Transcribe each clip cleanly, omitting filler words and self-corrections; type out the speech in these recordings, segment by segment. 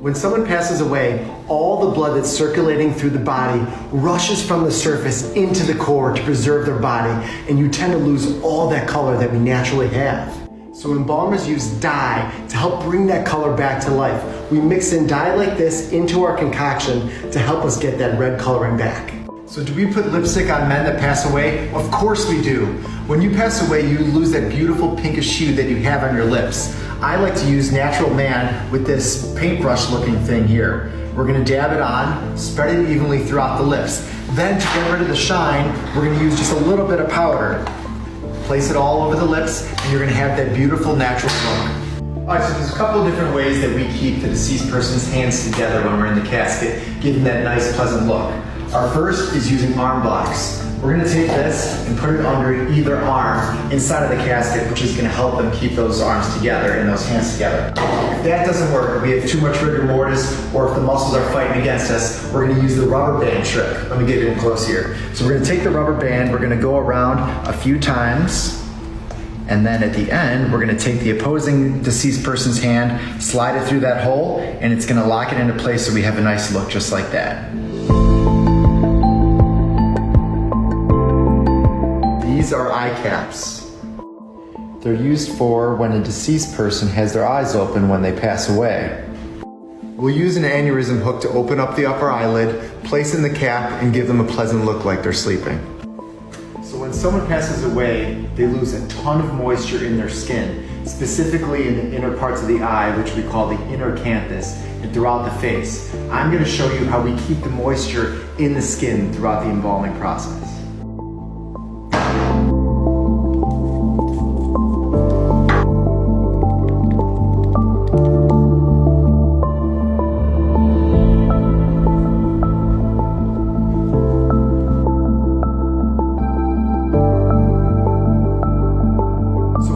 When someone passes away, all the blood that's circulating through the body rushes from the surface into the core to preserve their body, and you tend to lose all that color that we naturally have. So embalmers use dye to help bring that color back to life. We mix in dye like this into our concoction to help us get that red coloring back. So do we put lipstick on men that pass away? Of course we do. When you pass away, you lose that beautiful pinkish hue that you have on your lips. I like to use Natural Man with this paintbrush looking thing here. We're gonna dab it on, spread it evenly throughout the lips. Then to get rid of the shine, we're gonna use just a little bit of powder. Place it all over the lips, and you're gonna have that beautiful natural look. All right, so there's a couple of different ways that we keep the deceased person's hands together when we're in the casket, giving that nice, pleasant look. Our first is using arm blocks. We're gonna take this and put it under either arm inside of the casket, which is gonna help them keep those arms together and those hands together. If that doesn't work, if we have too much rigor mortis, or if the muscles are fighting against us, we're gonna use the rubber band trick. Let me get in close here. So we're gonna take the rubber band, we're gonna go around a few times, and then at the end, we're gonna take the opposing deceased person's hand, slide it through that hole, and it's gonna lock it into place so we have a nice look just like that. These are eye caps. They're used for when a deceased person has their eyes open when they pass away. We'll use an aneurysm hook to open up the upper eyelid, place in the cap, and give them a pleasant look like they're sleeping. So when someone passes away, they lose a ton of moisture in their skin, specifically in the inner parts of the eye, which we call the inner canthus, and throughout the face. I'm going to show you how we keep the moisture in the skin throughout the embalming process.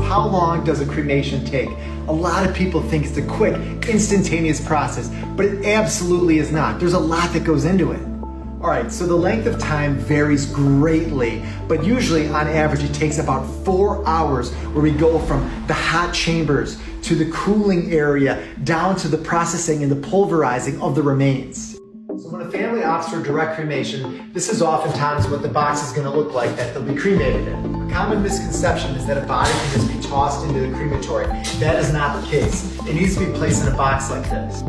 How long does a cremation take? A lot of people think it's a quick, instantaneous process, but it absolutely is not. There's a lot that goes into it. All right, so the length of time varies greatly, but usually on average it takes about 4 hours, where we go from the hot chambers to the cooling area down to the processing and the pulverizing of the remains. So when a family opts for direct cremation, this is oftentimes what the box is going to look like that they'll be cremated in. A common misconception is that a body can just be tossed into the crematory. That is not the case. It needs to be placed in a box like this.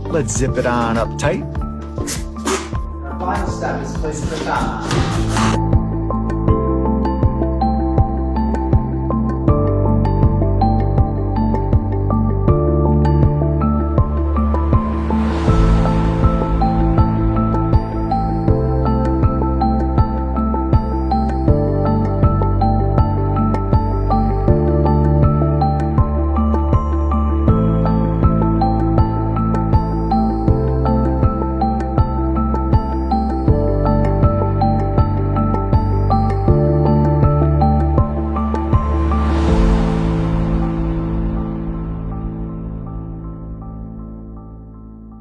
Let's zip it on up tight. Our final step is placing the top on.